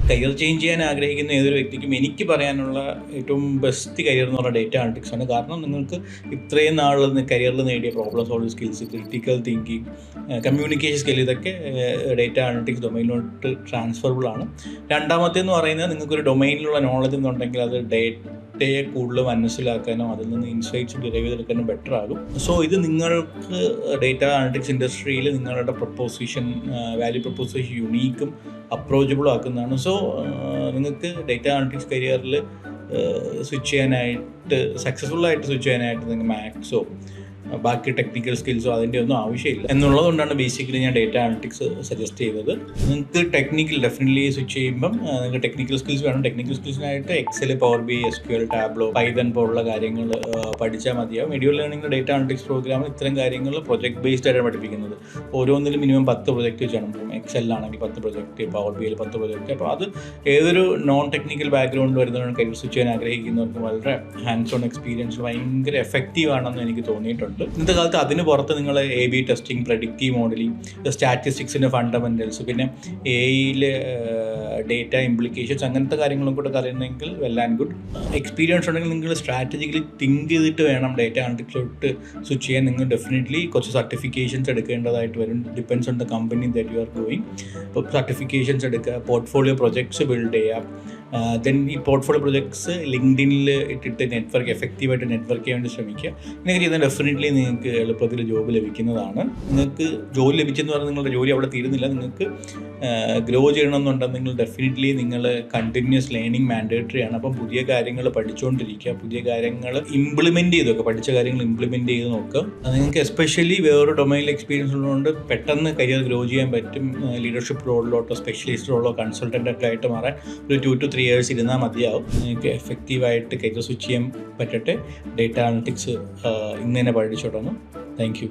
Career change ചെയ്യാൻ ആഗ്രഹിക്കുന്ന ഏതൊരു വ്യക്തിക്കും എനിക്ക് പറയാനുള്ള ഏറ്റവും ബെസ്റ്റ് കരിയർ എന്ന് പറഞ്ഞാൽ ഡേറ്റ അനലിറ്റിക്സ് ആണ്. കാരണം നിങ്ങൾക്ക് ഇത്രയും നാളിൽ കരിയറിൽ നേടിയ problem solving skills, critical thinking, communication skill, ഇതൊക്കെ ഡേറ്റ അനലിറ്റിക്സ് ഡൊമൈനിലോട്ട് ട്രാൻസ്ഫറബിൾ ആണ്. രണ്ടാമത്തേന്ന് പറയുന്നത് നിങ്ങൾക്കൊരു ഡൊമൈനിലുള്ള നോളജ് എന്നുണ്ടെങ്കിൽ അത് ഡേറ്റയെ കൂടുതൽ മനസ്സിലാക്കാനും അതിൽ നിന്ന് ഇൻസൈറ്റ്സ് ഡിറൈവ് ചെയ്തെടുക്കാനും ബെറ്റർ ആകും. സോ ഇത് നിങ്ങൾക്ക് ഡേറ്റ അനലിറ്റിക്സ് ഇൻഡസ്ട്രിയിൽ നിങ്ങളുടെ പ്രൊപ്പോസിഷൻ, വാല്യൂ പ്രൊപ്പോസിഷൻ യുണീക്കും അപ്രോച്ചബിളും ആക്കുന്നതാണ്. സോ നിങ്ങൾക്ക് ഡേറ്റ അനലിറ്റിക്സ് കരിയറിൽ സ്വിച്ച് ചെയ്യാനായിട്ട്, സക്സസ്ഫുള്ളായിട്ട് സ്വിച്ച് ചെയ്യാനായിട്ട് നിങ്ങൾക്ക് മാത്സോ ബാക്കി ടെക്നിക്കൽ സ്കിൽസോ അതിൻ്റെ ഒന്നും ആവശ്യമില്ല എന്നുള്ളതുകൊണ്ടാണ് ബേസിക്കലി ഞാൻ ഡേറ്റ അനലിറ്റിക്സ് സജസ്റ്റ് ചെയ്തത്. നിങ്ങൾക്ക് ടെക്നിക്കൽ ഡെഫിനറ്റ്ലി സ്വിച്ച് ചെയ്യുമ്പം നിങ്ങൾക്ക് ടെക്നിക്കൽ സ്കിൽസ് വേണം. ടെക്നിക്കൽ സ്കിൽസിനായിട്ട് Excel, power B, SQL, Tableau, Python പോലുള്ള കാര്യങ്ങൾ പഠിച്ചാൽ മതിയാവും. വീഡിയോ ലേണിംഗ് ഡേറ്റ അനലിറ്റിക്സ് പ്രോഗ്രാമിൽ ഇത്തരം കാര്യങ്ങൾ പ്രൊജക്ട് ബേസ്ഡ് ആയിട്ടാണ് പഠിപ്പിക്കുന്നത്. ഓരോന്നിലും മിനിമം 10 പ്രൊജക്റ്റ് വെച്ചാണ്. ഇപ്പം എക്സലിലാണെങ്കിൽ 10 പ്രൊജക്റ്റ്, പവർ ബിയിൽ 10 പ്രൊജക്റ്റ്. അപ്പോൾ അത് ഏതൊരു നോൺ ടെക്നിക്കൽ ബാക്ക്ഗ്രൗണ്ട് വരുന്നവരാണ് കരിയർ സ്വിച്ച് ചെയ്യാൻ ആഗ്രഹിക്കുന്നവർക്ക് വളരെ ഹാൻഡ്സ് ഓൺ എക്സ്പീരിയൻസ് ഭയങ്കര എഫക്റ്റീവ് ആണെന്ന് എനിക്ക് തോന്നിയിട്ടുണ്ട്. ഇന്നത്തെ കാലത്ത് അതിന് പുറത്ത് നിങ്ങൾ AB ടെസ്റ്റിംഗ്, പ്രെഡിക്റ്റീവ് മോഡലിംഗ്, സ്റ്റാറ്റിസ്റ്റിക്സിൻ്റെ ഫണ്ടമെൻ്റൽസ്, പിന്നെ AI ഡേറ്റ ഇംപ്ലിക്കേഷൻസ്, അങ്ങനത്തെ കാര്യങ്ങളും കൂടെ അറിയണമെങ്കിൽ വെൽ ആൻഡ് ഗുഡ്. എക്സ്പീരിയൻസ് ഉണ്ടെങ്കിൽ നിങ്ങൾ സ്ട്രാറ്റജിക്കലി തിങ്ക് ചെയ്തിട്ട് വേണം ഡേറ്റ അനലിറ്റിക്സിലോട്ട് സ്വിച്ച് ചെയ്യാൻ. നിങ്ങൾ ഡെഫിനറ്റ്ലി കുറച്ച് സർട്ടിഫിക്കേഷൻസ് എടുക്കേണ്ടതായിട്ട് വരും. Depends on the company that you are going. ഇപ്പോൾ സർട്ടിഫിക്കേഷൻസ് എടുക്കുക, പോർട്ട്ഫോളിയോ പ്രൊജക്ട്സ് ബിൽഡ് ചെയ്യുക. ദെൻ ഈ പോർട്ട്ഫോളിയോ പ്രൊജക്ട്സ് ലിങ്ക്ഡിനിൽ ഇട്ടിട്ട് എഫക്റ്റീവായിട്ട് നെറ്റ്വർക്ക് ചെയ്യാൻ വേണ്ടി ശ്രമിക്കുക. ഇങ്ങനെ ചെയ്താൽ ഡെഫിനറ്റ്ലി നിങ്ങൾക്ക് എളുപ്പത്തിൽ ജോബ് ലഭിക്കുന്നതാണ്. നിങ്ങൾക്ക് ജോലി ലഭിച്ചെന്ന് പറഞ്ഞാൽ നിങ്ങളുടെ ജോലി അവിടെ തീരുന്നില്ല. നിങ്ങൾക്ക് ഗ്രോ ചെയ്യണമെന്നുണ്ടെങ്കിൽ ഡെഫിനറ്റ്ലി നിങ്ങൾ കണ്ടിന്യൂസ് ലേണിംഗ് മാൻഡേറ്ററി ആണ്. അപ്പം പുതിയ കാര്യങ്ങൾ പഠിച്ചുകൊണ്ടിരിക്കുക, പുതിയ കാര്യങ്ങൾ ഇംപ്ലിമെൻറ്റ് ചെയ്ത് നോക്കുക, പഠിച്ച കാര്യങ്ങൾ ഇംപ്ലിമെൻറ്റ് ചെയ്ത് നോക്കുക. നിങ്ങൾക്ക് എസ്പെഷ്യലി വേറൊരു ഡൊമൈനിൽ എക്സ്പീരിയൻസ് ഉള്ളതുകൊണ്ട് പെട്ടെന്ന് കരിയർ ഗ്രോ ചെയ്യാൻ പറ്റും. ലീഡർഷിപ്പ് റോളിലോട്ടോ സ്പെഷ്യലിസ്റ്റ് റോളോ കൺസൾട്ടൻ്റൊക്കെ ആയിട്ട് മാറാൻ ഒരു 2 to 3 years ഇരുന്നാൽ മതിയാവും. നിങ്ങൾക്ക് എഫക്റ്റീവായിട്ട് കരിയർ സ്വിച്ച് ചെയ്യാൻ പറ്റട്ടെ. ഡേറ്റ അനലിറ്റിക്സ് ഇന്ന് തന്നെ പഠിച്ചോട്ടൊന്ന്. Thank you.